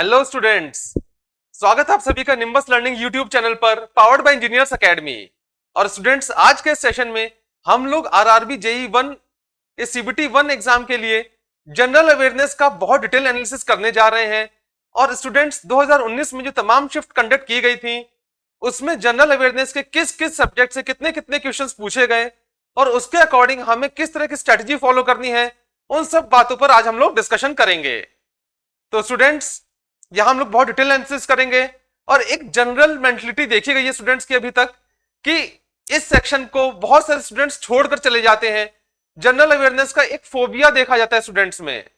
Hello students, स्वागत है आप सभी का निम्बस लर्निंग यूट्यूब चैनल पर पावर्ड बाय इंजीनियर्स एकेडमी। और स्टूडेंट्स, आज के सेशन में हम लोग आरआरबी जेई 1 के सीबीटी 1 एग्जाम के लिए जनरल अवेयरनेस का बहुत डिटेल एनालिसिस करने जा रहे हैं। और स्टूडेंट्स, 2019 में जो तमाम शिफ्ट कंडक्ट की गई थी उसमें जनरल अवेयरनेस के किस किस सब्जेक्ट से कितने कितने क्वेश्चंस पूछे गए और उसके अकॉर्डिंग हमें किस तरह की स्ट्रेटजी फॉलो करनी है, उन सब बातों पर आज हम लोग डिस्कशन करेंगे। तो स्टूडेंट्स, यहां हम लोग बहुत डिटेल एनालिसिस करेंगे और एक जनरल मेंटलिटी देखी गई है स्टूडेंट्स की अभी तक कि इस सेक्शन को बहुत सारे स्टूडेंट्स छोड़कर चले जाते हैं। जनरल अवेयरनेस का एक फोबिया देखा जाता है स्टूडेंट्स में।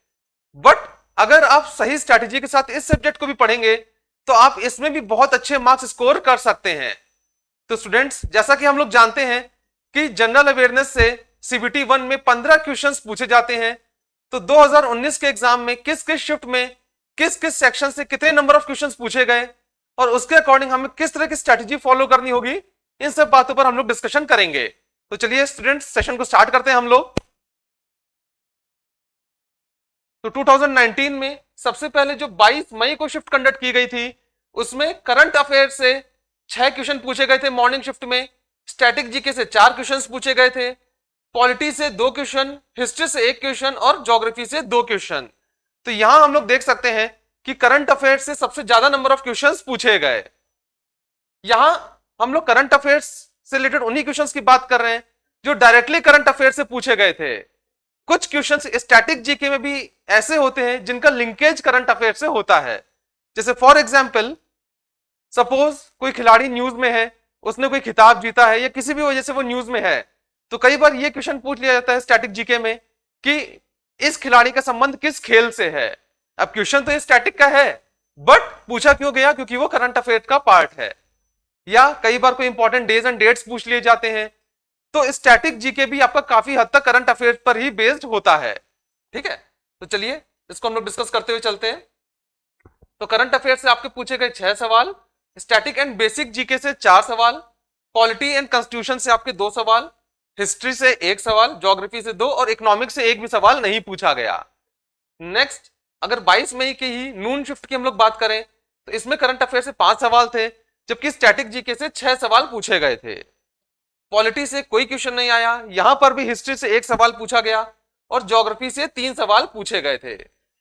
बट अगर आप सही स्ट्रैटेजी के साथ इस सब्जेक्ट को भी पढ़ेंगे तो आप इसमें भी बहुत अच्छे मार्क्स स्कोर कर सकते हैं। तो स्टूडेंट्स, जैसा कि हम लोग जानते हैं कि जनरल अवेयरनेस से सीबीटी 1 में 15 क्वेश्चंस पूछे जाते हैं। तो 2019 के एग्जाम में किस किस शिफ्ट में किस किस सेक्शन से कितने नंबर ऑफ क्वेश्चंस पूछे गए और उसके अकॉर्डिंग हमें किस तरह की स्ट्रैटेजी फॉलो करनी होगी, इन सब बातों पर हम लोग डिस्कशन करेंगे। तो चलिए स्टूडेंट्स, सेशन को स्टार्ट करते हैं हम लोग। तो 2019 में सबसे पहले जो 22 मई को शिफ्ट कंडक्ट की गई थी उसमें करंट अफेयर से 6 क्वेश्चन पूछे गए थे मॉर्निंग शिफ्ट में, स्टैटिक जीके से 4 क्वेश्चन पूछे गए थे, पॉलिटी से 2 क्वेश्चन, हिस्ट्री से 1 क्वेश्चन और ज्योग्राफी से 2 क्वेश्चन। तो यहां हम लोग देख सकते हैं कि करंट अफेयर से सबसे ज्यादा नंबर ऑफ क्वेश्चंस पूछे गए। यहां हम लोग करंट अफेयर्स से रिलेटेड उन्हीं क्वेश्चंस की बात कर रहे हैं जो डायरेक्टली करंट अफेयर से पूछे गए थे। कुछ क्वेश्चंस स्टैटिक जीके में भी ऐसे होते हैं जिनका लिंकेज करंट अफेयर से होता है। जैसे फॉर एग्जाम्पल, सपोज कोई खिलाड़ी न्यूज में है, उसने कोई खिताब जीता है या किसी भी वजह से वो न्यूज में है, तो कई बार ये क्वेश्चन पूछ लिया जाता है स्टैटिक जीके में कि इस खिलाड़ी का संबंध किस खेल से है। अब क्वेश्चन तो ये स्टैटिक का है, बट पूछा क्यों गया? क्योंकि वो करंट अफेयर का पार्ट है। या कई बार कोई इंपॉर्टेंट डेज एंड डेट्स पूछ लिए जाते हैं। तो स्टैटिक जीके भी आपका काफी हद तक करंट अफेयर पर ही बेस्ड होता है। ठीक है, तो चलिए इसको हम लोग डिस्कस करते हुए चलते हैं। तो करंट अफेयर से आपके पूछे गए 6 सवाल, स्टैटिक एंड बेसिक जीके से 4 सवाल, पॉलिटी एंड कॉन्स्टिट्यूशन से आपके 2 सवाल, हिस्ट्री से 1 सवाल, ज्योग्राफी से 2 और इकोनॉमिक्स से 1 भी सवाल नहीं पूछा गया। नेक्स्ट, अगर 22 मई की ही नून शिफ्ट की हम लोग बात करें तो इसमें करंट अफेयर से 5 सवाल थे, जबकि स्टैटिक जीके से 6 सवाल पूछे गए थे। पॉलिटी से कोई क्वेश्चन नहीं आया, यहां पर भी हिस्ट्री से 1 सवाल पूछा गया और ज्योग्राफी से 3 सवाल पूछे गए थे।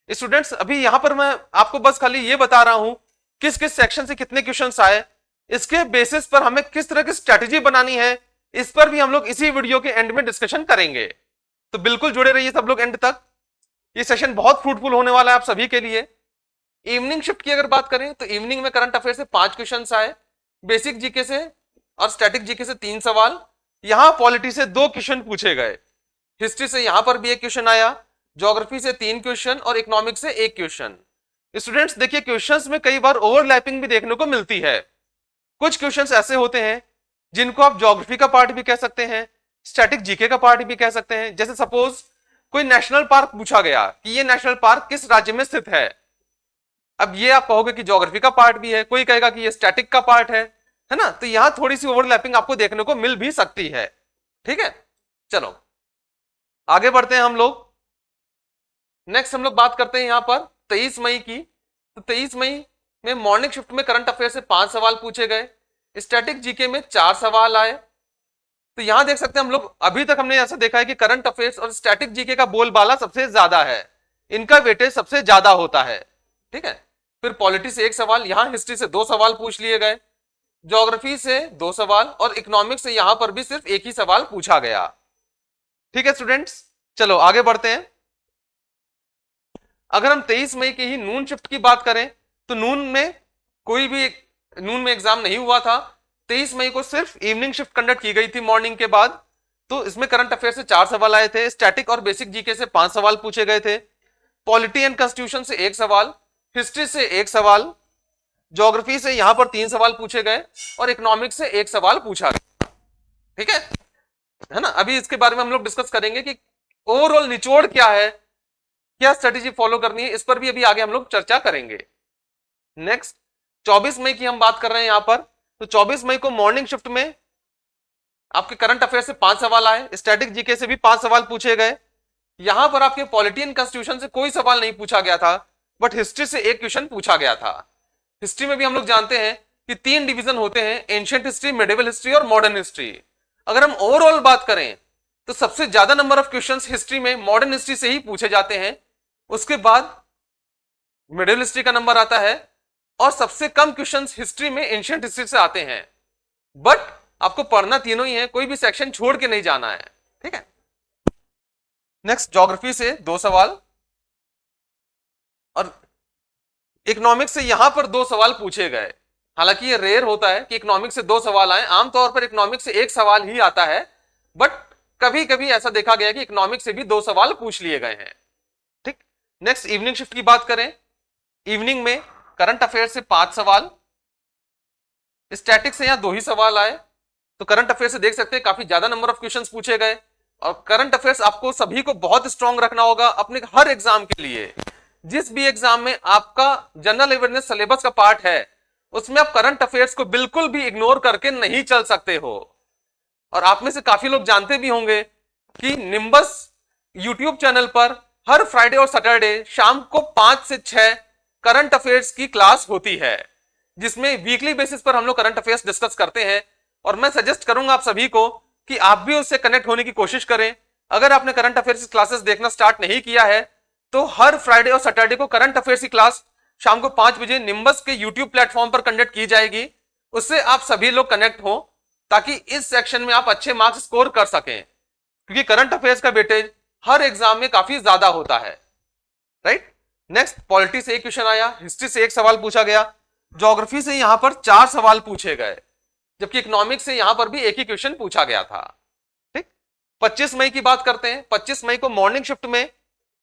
स्टूडेंट्स, अभी यहां पर मैं आपको बस खाली ये बता रहा हूं किस किस सेक्शन से कितने क्वेश्चंस आए, इसके बेसिस पर हमें किस तरह की स्ट्रैटेजी बनानी है, इस पर भी हम लोग इसी वीडियो के एंड में डिस्कशन करेंगे। तो बिल्कुल जुड़े रहिए सब लोग एंड तक। ये सेशन बहुत फ्रूटफुल होने वाला है आप सभी के लिए। इवनिंग शिफ्ट की अगर बात करें तो इवनिंग में करंट अफेयर से 5 क्वेश्चन आए, बेसिक जीके से और स्टैटिक जीके से 3 सवाल, यहां पॉलिटी से 2 क्वेश्चन पूछे गए, हिस्ट्री से यहां पर भी 1 क्वेश्चन आया, ज्योग्राफी से 3 क्वेश्चन और इकोनॉमिक्स से 1 क्वेश्चन। स्टूडेंट्स देखिए, क्वेश्चंस में कई बार ओवरलैपिंग भी देखने को मिलती है। कुछ क्वेश्चंस ऐसे होते हैं जिनको आप ज्योग्राफी का पार्ट भी कह सकते हैं, स्टैटिक जीके का पार्ट भी कह सकते हैं। जैसे सपोज कोई नेशनल पार्क पूछा गया कि ये नेशनल पार्क किस राज्य में स्थित है। अब ये आप कहोगे कि ज्योग्राफी का पार्ट भी है, कोई कहेगा कि ये स्टैटिक का पार्ट है ना। तो यहां थोड़ी सी ओवरलैपिंग आपको देखने को मिल भी सकती है। ठीक है, चलो आगे बढ़ते हैं हम लोग। नेक्स्ट हम लोग बात करते हैं यहां पर 23 मई की। तो 23 मई में मॉर्निंग शिफ्ट में करंट अफेयर से 5 सवाल पूछे गए, स्टैटिक जीके में 4 सवाल आए। तो यहां देख सकते हैं हम लोग, अभी तक हमने ऐसा देखा है कि करंट अफेयर्स और स्टैटिक जीके का बोलबाला सबसे ज्यादा है, इनका वेटेज सबसे ज्यादा होता है। ठीक है, फिर पॉलिटी से 1 सवाल, यहां हिस्ट्री से 2 सवाल पूछ लिए गए, ज्योग्राफी से 2 सवाल और इकोनॉमिक्स से यहां पर भी सिर्फ 1 ही सवाल पूछा गया। ठीक है स्टूडेंट्स, चलो आगे बढ़ते हैं। अगर हम 23 मई की ही नून शिफ्ट की बात करें तो नून में एग्जाम नहीं हुआ था। 23 मई को सिर्फ इवनिंग शिफ्ट कंडक्ट की गई थी मॉर्निंग के बाद। तो इसमें करंट अफेयर से 4 सवाल आए थे, स्टैटिक और बेसिक जीके से 5 सवाल पूछे गए थे, पॉलिटी एंड कॉन्स्टिट्यूशन से 1 सवाल, हिस्ट्री से 1 सवाल, ज्योग्राफी से यहां पर 3 सवाल पूछे गए और इकोनॉमिक्स से 1 सवाल पूछा गया। ठीक है ना। अभी इसके बारे में हम लोग डिस्कस करेंगे कि ओवरऑल निचोड़ क्या है, क्या स्ट्रेटेजी फॉलो करनी है, इस पर भी अभी आगे हम लोग चर्चा करेंगे। नेक्स्ट 24 मई की हम बात कर रहे हैं यहां पर। तो 24 मई को मॉर्निंग शिफ्ट में आपके करंट अफेयर से 5 सवाल आए, स्टैटिक जीके से भी 5 सवाल पूछे गए। यहां पर आपके पॉलिटी एंड कॉन्स्टिट्यूशन से कोई सवाल नहीं पूछा गया था, बट हिस्ट्री से एक क्वेश्चन पूछा गया था। हिस्ट्री में भी हम लोग जानते हैं कि 3 डिवीजन होते हैं, एंशिएंट हिस्ट्री, मिडिवल हिस्ट्री और मॉडर्न हिस्ट्री। अगर हम ओवरऑल बात करें तो सबसे ज्यादा नंबर ऑफ क्वेश्चंस हिस्ट्री में मॉडर्न हिस्ट्री से ही पूछे जाते हैं, उसके बाद मिडिल हिस्ट्री का नंबर आता है और सबसे कम क्वेश्चंस हिस्ट्री में एंशिएंट हिस्ट्री से आते हैं। बट आपको पढ़ना तीनों ही है, कोई भी सेक्शन छोड़ के नहीं जाना है, ठीक है। नेक्स्ट ज्योग्राफी से 2 सवाल और इकोनॉमिक्स से यहां पर 2 सवाल पूछे गए। हालांकि ये रेयर होता है कि इकोनॉमिक्स से 2 सवाल आए, आमतौर पर इकोनॉमिक्स से 1 सवाल ही आता है, बट कभी कभी ऐसा देखा गया कि इकोनॉमिक्स से भी 2 सवाल पूछ लिए गए हैं, ठीक। नेक्स्ट इवनिंग शिफ्ट की बात करें, इवनिंग में करंट अफेयर से 5 सवाल, स्टैटिक से यहां 2 ही सवाल आए। तो करंट अफेयर से देख सकते हैं काफी ज्यादा नंबर ऑफ क्वेश्चंस पूछे गए और करंट अफेयर्स आपको सभी को बहुत स्ट्रांग रखना होगा अपने हर एग्जाम के लिए। जिस भी एग्जाम में आपका जनरल अवेयरनेस सिलेबस का पार्ट है उसमें आप करंट अफेयर्स को बिल्कुल भी इग्नोर करके नहीं चल सकते हो। और आप में से काफी लोग जानते भी होंगे कि निम्बस यूट्यूब चैनल पर हर फ्राइडे और सैटरडे शाम को 5 से 6 करंट अफेयर्स की क्लास होती है, जिसमें वीकली बेसिस पर हम लोग करंट अफेयर्स डिस्कस करते हैं। और मैं सजेस्ट करूंगा आप सभी को कि आप भी उससे कनेक्ट होने की कोशिश करें। अगर आपने करंट अफेयर्स क्लासेस देखना स्टार्ट नहीं किया है तो हर फ्राइडे और सैटरडे को करंट अफेयर्स की क्लास शाम को 5 बजे निम्बस के यूट्यूब प्लेटफॉर्म पर कंडक्ट की जाएगी। उससे आप सभी लोग कनेक्ट हो ताकि इस सेक्शन में आप अच्छे मार्क्स स्कोर कर सकें, क्योंकि करंट अफेयर्स का वेटेज हर एग्जाम में काफी ज्यादा होता है, राइट। नेक्स्ट पॉलिटी से 1 क्वेश्चन आया, हिस्ट्री से 1 सवाल पूछा गया, ज्योग्राफी से यहां पर 4 सवाल पूछे गए, जबकि इकोनॉमिक्स से यहां पर भी 1 ही क्वेश्चन पूछा गया था, ठीक। 25 मई की बात करते हैं। 25 मई को मॉर्निंग शिफ्ट में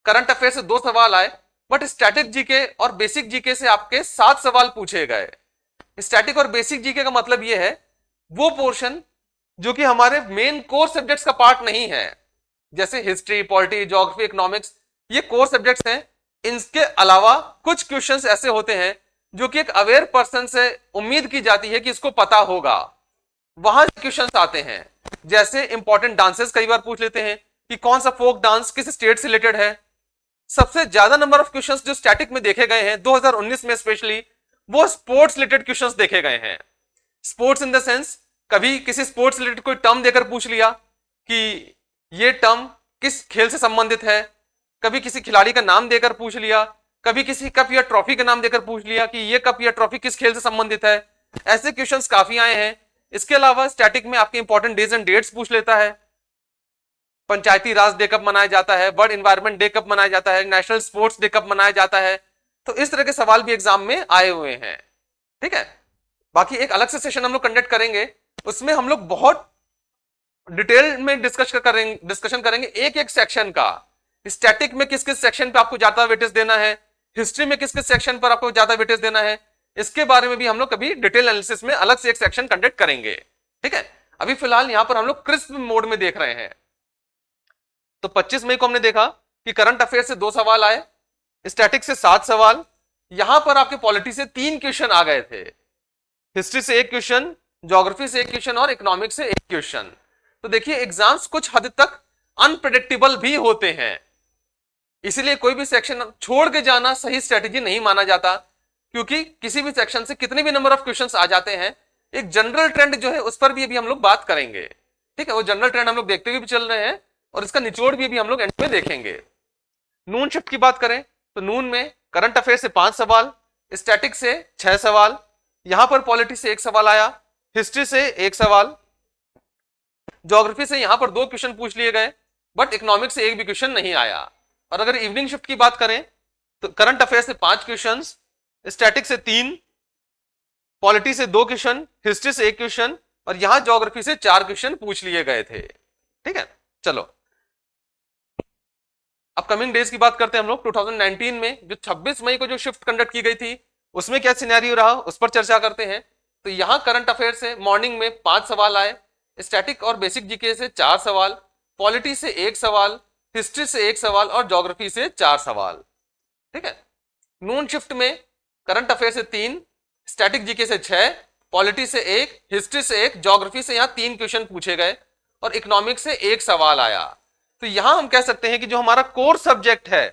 करंट अफेयर से 2 सवाल आए, बट स्टैटिक जीके और बेसिक जीके से आपके 7 सवाल पूछे गए। स्टैटिक और बेसिक जीके का मतलब यह है वो पोर्शन जो कि हमारे मेन कोर सब्जेक्ट्स का पार्ट नहीं है, जैसे हिस्ट्री, पॉलिटी, ज्योग्राफी, इकोनॉमिक्स, ये कोर सब्जेक्ट्स हैं। इनके अलावा कुछ क्वेश्चंस ऐसे होते हैं जो कि एक अवेयर पर्सन से उम्मीद की जाती है कि इसको पता होगा, वहां क्वेश्चंस आते हैं। जैसे इंपॉर्टेंट डांसेस कई बार पूछ लेते हैं कि कौन सा फोक डांस किस स्टेट से रिलेटेड है। सबसे ज्यादा नंबर ऑफ क्वेश्चंस जो स्टैटिक में देखे गए हैं 2019 में स्पेशली, वो स्पोर्ट्स रिलेटेड क्वेश्चंस देखे गए हैं। स्पोर्ट्स इन द सेंस कभी किसी स्पोर्ट्स रिलेटेड कोई टर्म देकर पूछ लिया कि ये टर्म किस खेल से संबंधित है, कभी किसी खिलाड़ी का नाम देकर पूछ लिया, कभी किसी कप या ट्रॉफी का नाम देकर पूछ लिया कि ये कप या ट्रॉफी किस खेल से संबंधित है। ऐसे क्वेश्चंस काफी आए हैं। इसके अलावा स्टैटिक में आपके इंपॉर्टेंट डेज एंड डेट्स पूछ लेता है, पंचायती राज डे कब मनाया जाता है, वर्ल्ड एनवायरनमेंट डे कब मनाया जाता है, नेशनल स्पोर्ट्स डे कब मनाया जाता है। तो इस तरह के सवाल भी एग्जाम में आए हुए हैं, ठीक है। बाकी एक अलग से सेशन हम लोग कंडक्ट करेंगे, उसमें हम लोग बहुत डिटेल में डिस्कशन करेंगे एक एक सेक्शन का। स्टैटिक में किस किस सेक्शन पे आपको ज्यादा वेटेज देना है, हिस्ट्री में किस किस सेक्शन पर आपको ज्यादा वेटेज देना है, इसके बारे में भी हम लोग कभी डिटेल एनालिसिस में अलग से एक सेक्शन कंडक्ट करेंगे, ठीक है। अभी फिलहाल यहां पर हम लोग क्रिस्प मोड में देख रहे हैं। तो 25 मई को हमने देखा कि करंट अफेयर से 2 सवाल आए, स्टैटिक से 7 सवाल, यहां पर आपके पॉलिटी से 3 क्वेश्चन आ गए थे, हिस्ट्री से 1 क्वेश्चन, ज्योग्राफी से 1 क्वेश्चन और इकोनॉमिक्स से 1 क्वेश्चन। तो देखिए एग्जाम्स कुछ हद तक अनप्रेडिक्टेबल भी होते हैं, इसीलिए कोई भी सेक्शन छोड़ के जाना सही स्ट्रेटेजी नहीं माना जाता, क्योंकि किसी भी सेक्शन से कितने भी नंबर ऑफ क्वेश्चंस आ जाते हैं। एक जनरल ट्रेंड जो है उस पर भी अभी हम लोग बात करेंगे, ठीक है। वो जनरल ट्रेंड हम लोग देखते हुए भी चल रहे हैं और इसका निचोड़ भी अभी हम लोग एंड में देखेंगे। नून शिफ्ट की बात करें तो नून में करंट अफेयर से 5 सवाल, स्टैटिक से 6 सवाल, यहां पर पॉलिटी से 1 सवाल आया, हिस्ट्री से 1 सवाल, ज्योग्राफी से यहां पर 2 क्वेश्चन पूछ लिए गए, बट इकोनॉमिक्स से 1 भी क्वेश्चन नहीं आया। और अगर इवनिंग शिफ्ट की बात करें तो करंट अफेयर से 5 क्वेश्चन, स्टैटिक से 3, पॉलिटी से 2 क्वेश्चन, हिस्ट्री से 1 क्वेश्चन और यहां ज्योग्राफी से 4 क्वेश्चन पूछ लिए गए थे, ठीक है। चलो अपकमिंग डेज की बात करते हैं हम लोग। 2019 में जो 26 मई को जो शिफ्ट कंडक्ट की गई थी उसमें क्या सिनेरियो रहा उस पर चर्चा करते हैं। तो यहां करंट अफेयर से मॉर्निंग में 5 सवाल आए, स्टैटिक और बेसिक जीके से 4 सवाल, पॉलिटी से 1 सवाल, हिस्ट्री से 1 सवाल और ज्योग्राफी से 4 सवाल, ठीक है। नून शिफ्ट में करंट अफेयर से 3, स्टैटिक जीके से 6, पॉलिटी से 1, हिस्ट्री से 1, ज्योग्राफी से यहां 3 क्वेश्चन पूछे गए और इकोनॉमिक्स से 1 सवाल आया। तो यहां हम कह सकते हैं कि जो हमारा कोर सब्जेक्ट है,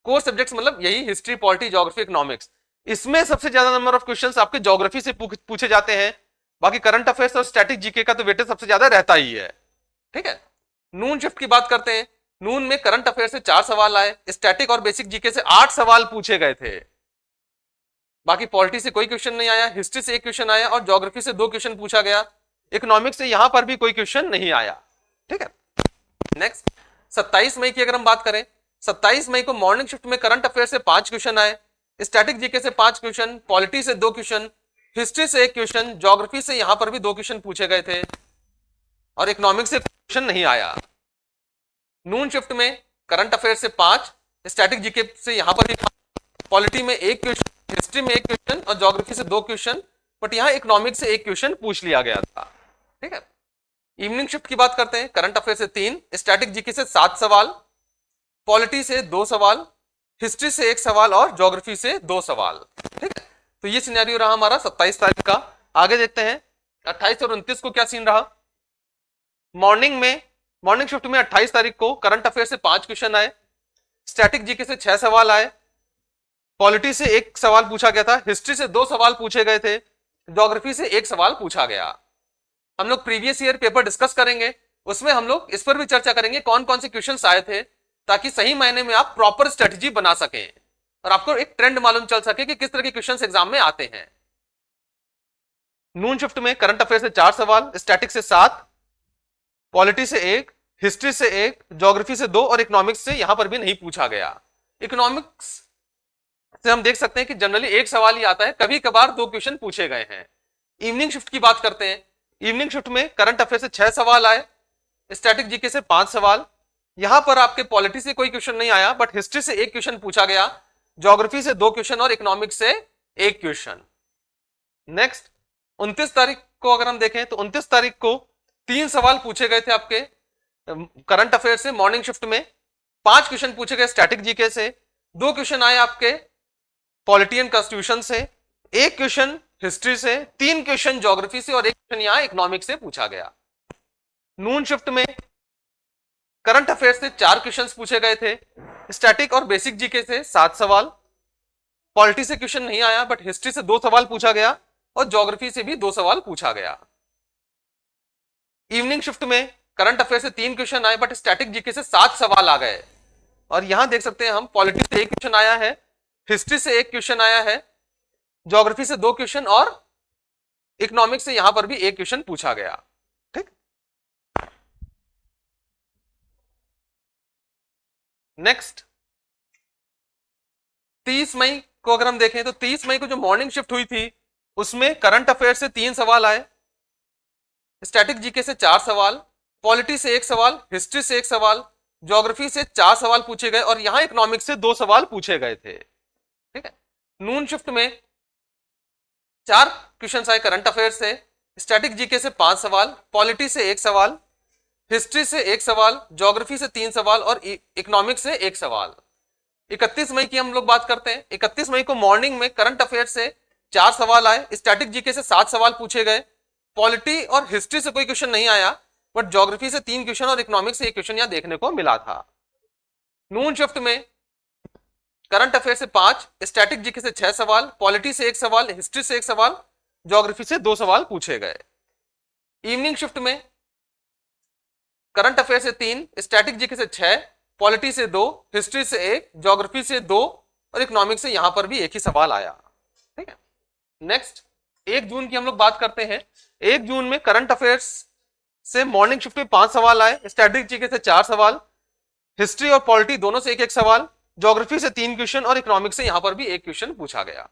कोर सब्जेक्ट्स मतलब यही हिस्ट्री, पॉलिटी, ज्योग्राफी, इकोनॉमिक्स। इसमें सबसे ज्यादा नंबर ऑफ क्वेश्चंस आपके ज्योग्राफी से पूछे जाते हैं। बाकी करंट अफेयर्स और स्टैटिक जीके का तो वेटेज सबसे ज्यादा रहता ही है। ठीक है, नून शिफ्ट की बात करते हैं। नून में करंट अफेयर से 4 सवाल आए, स्टैटिक और बेसिक जीके से 8 सवाल पूछे गए थे। बाकी पॉलिटी से कोई क्वेश्चन नहीं आया, हिस्ट्री से 1 क्वेश्चन आया और ज्योग्राफी से 2 क्वेश्चन पूछा गया। इकोनॉमिक्स से यहां पर भी कोई क्वेश्चन नहीं आया। ठीक है, नेक्स्ट 27 मई की अगर हम बात करें, 27 मई को मॉर्निंग शिफ्ट में करंट अफेयर से 5 क्वेश्चन आए, स्टैटिक जीके से 5 क्वेश्चन, पॉलिटी से 2 क्वेश्चन, हिस्ट्री से 1 क्वेश्चन, ज्योग्राफी से यहां पर भी 2 क्वेश्चन पूछे गए थे और इकोनॉमिक्स से क्वेश्चन नहीं आया। नून शिफ्ट में करंट अफेयर से 5, स्टैटिक जीके से यहां पर भी 5, पॉलिटी में 1 क्वेश्चन, हिस्ट्री में 1 क्वेश्चन और ज्योग्राफी से 2 क्वेश्चन, बट यहां इकोनॉमिक्स से 1 क्वेश्चन पूछ लिया गया था। ठीक है, इवनिंग शिफ्ट की बात करते हैं। करंट अफेयर से 3, स्टैटिक जीके से 7 सवाल, पॉलिटी से 2 सवाल, हिस्ट्री से 1 सवाल और ज्योग्राफी से 2 सवाल। ठीक है, तो ये सिनेरियो रहा हमारा 27 तारीख का। आगे देखते हैं 28 और 29 को क्या सीन रहा। मॉर्निंग शिफ्ट में 28 तारीख को करंट अफेयर से 5 क्वेश्चन आए, स्टैटिक जीके से 6 सवाल आए, पॉलिटी से 1 सवाल पूछा गया था, हिस्ट्री से 2 सवाल पूछे गए थे, ज्योग्राफी से 1 सवाल पूछा गया। हम लोग प्रीवियस ईयर पेपर डिस्कस करेंगे, उसमें हम लोग इस पर भी चर्चा करेंगे कौन कौन से क्वेश्चंस आए थे, ताकि सही मायने में आप प्रॉपर स्ट्रेटजी बना सकें और आपको एक ट्रेंड मालूम चल सके कि किस तरह के क्वेश्चंस एग्जाम में आते हैं। नून शिफ्ट में करंट अफेयर से 4 सवाल, स्टैटिक से 7, पॉलिटी से 1, हिस्ट्री से 1, ज्योग्राफी से 2 और इकोनॉमिक्स से यहां पर भी नहीं पूछा गया। इकोनॉमिक्स से हम देख सकते हैं कि जनरली 1 सवाल ही आता है, कभी कभार 2 क्वेश्चन पूछे गए हैं। इवनिंग शिफ्ट की बात करते हैं। इवनिंग शिफ्ट में करंट अफेयर से 6 सवाल आए, स्टैटिक जीके से 5 सवाल, यहां पर आपके पॉलिटी से कोई क्वेश्चन नहीं आया, बट हिस्ट्री से 1 क्वेश्चन पूछा गया, ज्योग्राफी से 2 क्वेश्चन और इकोनॉमिक्स से 1 क्वेश्चन। नेक्स्ट 29 तारीख को अगर हम देखें तो 29 तारीख को 3 सवाल पूछे गए थे आपके करंट अफेयर से मॉर्निंग शिफ्ट में, 5 क्वेश्चन पूछे गए स्टैटिक जीके से, 2 क्वेश्चन आए आपके पॉलिटी एंड कॉन्स्टिट्यूशन से, 1 क्वेश्चन हिस्ट्री से, 3 क्वेश्चन ज्योग्राफी से और 1 क्वेश्चन यहां इकोनॉमिक्स से पूछा गया। नून शिफ्ट में करंट अफेयर से 4 क्वेश्चंस पूछे गए थे, स्टैटिक और बेसिक जीके से 7 सवाल, पॉलिटी से क्वेश्चन नहीं आया, बट हिस्ट्री से 2 सवाल पूछा गया और ज्योग्राफी से भी 2 सवाल पूछा गया। इवनिंग शिफ्ट में करंट अफेयर से 3 क्वेश्चन आए, बट स्टैटिक जीके से 7 सवाल आ गए और यहां देख सकते हैं हम पॉलिटी से 1 क्वेश्चन आया है, हिस्ट्री से 1 क्वेश्चन आया है, ज्योग्राफी से 2 क्वेश्चन और इकोनॉमिक्स से यहां पर भी 1 क्वेश्चन पूछा गया। ठीक, नेक्स्ट 30 मई को अगर हम देखें तो 30 मई को जो मॉर्निंग शिफ्ट हुई थी उसमें करंट अफेयर से 3 सवाल आए, स्टैटिक जीके से 4 सवाल, पॉलिटी से 1 सवाल, हिस्ट्री से 1 सवाल, ज्योग्राफी से 4 सवाल पूछे गए और यहां इकोनॉमिक्स से 2 सवाल पूछे गए थे। ठीक है, नून शिफ्ट में 4 क्वेश्चन आए करंट अफेयर से, स्टैटिक जीके से 5 सवाल, पॉलिटी से 1 सवाल, हिस्ट्री से 1 सवाल, ज्योग्राफी से 3 सवाल और इकोनॉमिक्स से 1 सवाल। 31 मई की हम लोग बात करते हैं। 31 मई को मॉर्निंग में करंट अफेयर से 4 सवाल आए, स्टैटिक जीके से 7 सवाल पूछे गए, पॉलिटी और हिस्ट्री से कोई क्वेश्चन नहीं आया, बट ज्योग्राफी से 3 क्वेश्चन और इकोनॉमिक्स से 1 क्वेश्चन यहां देखने को मिला था। नून शिफ्ट में करंट अफेयर से 5, स्टैटिक जीके से 6 सवाल, पॉलिटी से 1 सवाल, हिस्ट्री से 1 सवाल, ज्योग्राफी से 2 सवाल पूछे गए। इवनिंग शिफ्ट में करंट अफेयर से 3, स्टैटिक जीके से 6, पॉलिटी से 2, हिस्ट्री से 1, ज्योग्राफी से 2 और इकोनॉमिक्स से यहां पर भी 1 ही सवाल आया। ठीक है, नेक्स्ट 1 जून की हम लोग बात करते हैं। 1 जून में करंट अफेयर्स से मॉर्निंग शिफ्ट में 5 सवाल आए, स्टैटिक जीके से 4 सवाल, हिस्ट्री और पॉलिटी दोनों से 1-1 सवाल, ज्योग्राफी से 3 क्वेश्चन और इकोनॉमिक्स से यहां पर भी 1 क्वेश्चन पूछा गया।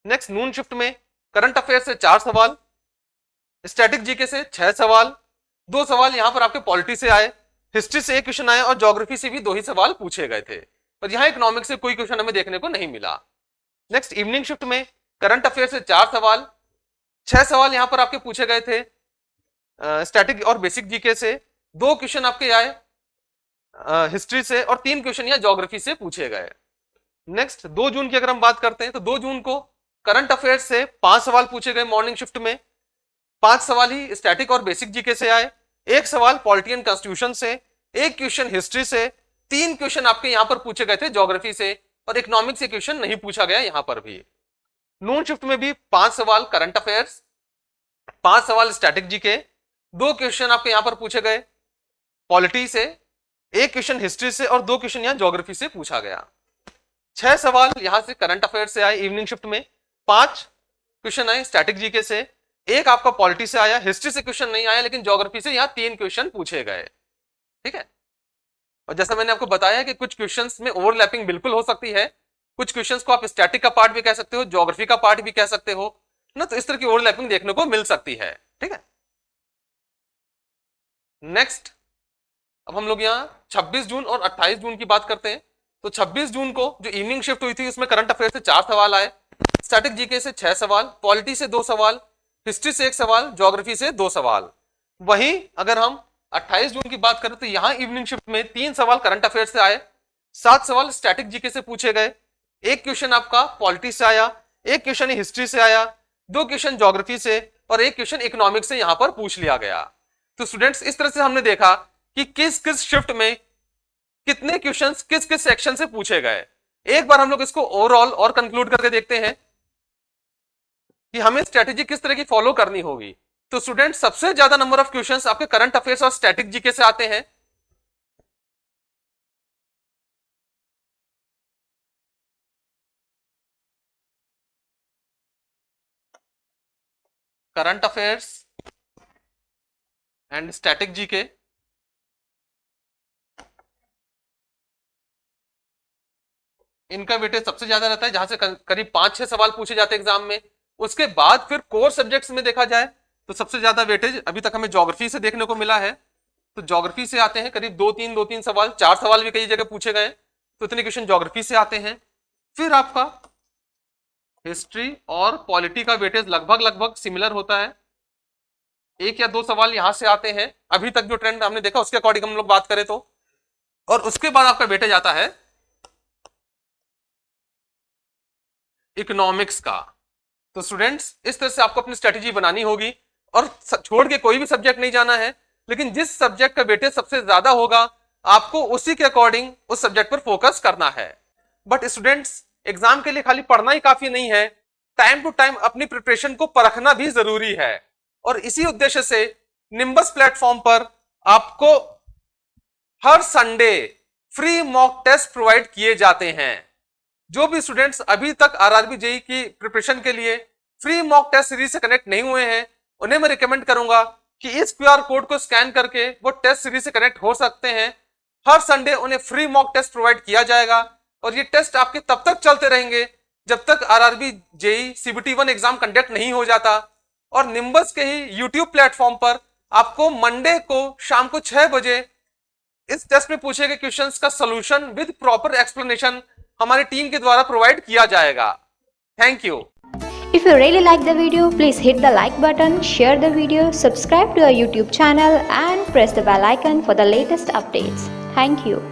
नेक्स्ट नून शिफ्ट में करंट अफेयर से 4 सवाल, स्टैटिक जीके से 6 सवाल, 2 सवाल यहां पर आपके पॉलिटी से आए, हिस्ट्री से 1 क्वेश्चन आया और ज्योग्राफी से भी 2 ही सवाल पूछे गए थे, पर यहां इकोनॉमिक्स से कोई क्वेश्चन हमें देखने को नहीं मिला। नेक्स्ट इवनिंग शिफ्ट में करंट अफेयर से 4 सवाल, 6 सवाल यहां पर आपके पूछे गए थे स्टैटिक और बेसिक जीके से, 2 क्वेश्चन आपके आए हिस्ट्री से और 3 क्वेश्चन यहां ज्योग्राफी से पूछे गए। नेक्स्ट 2 जून की अगर हम बात करते हैं तो 2 जून को करंट अफेयर से 5 सवाल पूछे गए मॉर्निंग शिफ्ट में, 5 सवाल ही स्टैटिक और बेसिक जीके से आए, 1 सवाल पॉलिटी एंड कॉन्स्टिट्यूशन से, 1 क्वेश्चन हिस्ट्री से, 3 क्वेश्चन आपके यहां पर पूछे गए थे ज्योग्राफी से, और इकोनॉमिक्स से क्वेश्चन नहीं पूछा गया यहां पर भी। नून शिफ्ट में भी 5 सवाल करंट अफेयर्स, 5 सवाल स्टैटिक जीके, 2 क्वेश्चन आपके यहां पर पूछे गए पॉलिटी से, 1 क्वेश्चन हिस्ट्री से और 2 क्वेश्चन यहां ज्योग्राफी से पूछा गया। 6 सवाल यहां से करंट अफेयर से आए इवनिंग शिफ्ट में, 5 क्वेश्चन आए स्टैटिक जीके से, 1 आपका पॉलिटी से आया, हिस्ट्री से क्वेश्चन नहीं आया, लेकिन ज्योग्राफी से यहां 3 क्वेश्चन पूछे गए। ठीक है, और जैसा मैंने आपको बताया कि कुछ क्वेश्चंस में ओवरलैपिंग बिल्कुल हो सकती है, कुछ क्वेश्चंस को आप स्टैटिक का पार्ट भी कह सकते हो, ज्योग्राफी का पार्ट भी कह सकते हो ना, तो इस तरह की ओवरलैपिंग देखने को मिल सकती है। ठीक है, नेक्स्ट अब हम लोग यहाँ 26 जून और 28 जून की बात करते हैं। तो 26 जून को जो इवनिंग शिफ्ट हुई थी उसमें करंट अफेयर से 4 सवाल आए, स्टैटिक जीके से 6 सवाल, पॉलिटी से 2 सवाल, हिस्ट्री से 1 सवाल, ज्योग्राफी से 2 सवाल। वहीं अगर हम 28 जून की बात करें तो यहां इवनिंग शिफ्ट में 3 सवाल करंट अफेयर से आए, 7 सवाल स्टैटिक जीके से पूछे गए, 1 क्वेश्चन आपका पॉलिटी से आया, 1 क्वेश्चन हिस्ट्री से आया, 2 क्वेश्चन ज्योग्राफी से और 1 क्वेश्चन इकोनॉमिक्स से यहां पर पूछ लिया गया। तो स्टूडेंट्स इस तरह से हमने देखा कि किस किस शिफ्ट में कितने क्वेश्चंस किस किस सेक्शन से पूछे गए। एक बार हम लोग इसको ओवरऑल और कंक्लूड करके देखते हैं कि हमें स्ट्रेटेजी किस तरह की फॉलो करनी होगी। तो स्टूडेंट्स सबसे ज्यादा नंबर ऑफ क्वेश्चंस आपके करंट अफेयर्स और स्टैटिक जीके से आते हैं। Current affairs and static GK, इनका वेटेज सबसे ज्यादा रहता है, जहां से करीब 5-6 सवाल पूछे जाते हैं एग्जाम में। उसके बाद फिर कोर सब्जेक्ट्स में देखा जाए तो सबसे ज्यादा वेटेज अभी तक हमें ज्योग्राफी से देखने को मिला है। तो ज्योग्राफी से आते हैं करीब 2-3 सवाल, 4 सवाल भी कई जगह पूछे गए, तो इतने क्वेश्चन ज्योग्राफी से आते हैं। फिर आपका हिस्ट्री और पॉलिटी का वेटेज लगभग सिमिलर होता है, 1 या 2 सवाल यहां से आते हैं अभी तक जो ट्रेंड हमने देखा उसके अकॉर्डिंग हम लोग बात करें तो। और उसके बाद आपका वेटेज आता है इकोनॉमिक्स का। तो स्टूडेंट्स इस तरह से आपको अपनी स्ट्रेटेजी बनानी होगी और छोड़ के कोई भी सब्जेक्ट नहीं जाना है, लेकिन जिस सब्जेक्ट का वेटेज सबसे ज्यादा होगा आपको उसी के अकॉर्डिंग उस सब्जेक्ट पर फोकस करना है। बट स्टूडेंट्स एग्जाम के लिए खाली पढ़ना ही काफी नहीं है, टाइम टू टाइम अपनी प्रिपरेशन को परखना भी जरूरी है। और इसी उद्देश्य से निम्बस प्लेटफॉर्म पर आपको हर Sunday free mock test provide किए जाते हैं। जो भी स्टूडेंट्स अभी तक आरआरबी जेईई की प्रिपरेशन के लिए फ्री मॉक टेस्ट सीरीज से कनेक्ट नहीं हुए हैं, उन्हें मैं रिकमेंड करूंगा कि इस क्यूआर कोड को स्कैन करके वो टेस्ट सीरीज से कनेक्ट हो सकते हैं। हर संडे उन्हें फ्री मॉक टेस्ट प्रोवाइड किया जाएगा और ये टेस्ट आपके तब तक चलते रहेंगे जब तक RRB JEE CBT 1 exam conduct नहीं हो जाता। और निम्बस के ही यूट्यूब प्लेटफॉर्म पर आपको मंडे को शाम को 6 बजे इस टेस्ट में पूछे गए क्वेश्चंस का सॉल्यूशन विद प्रॉपर एक्सप्लेनेशन हमारी टीम के द्वारा प्रोवाइड किया जाएगा। Thank you. If you really like the video, please hit the like button, share the video, subscribe to our YouTube channel and press the bell icon for the latest updates. Thank you.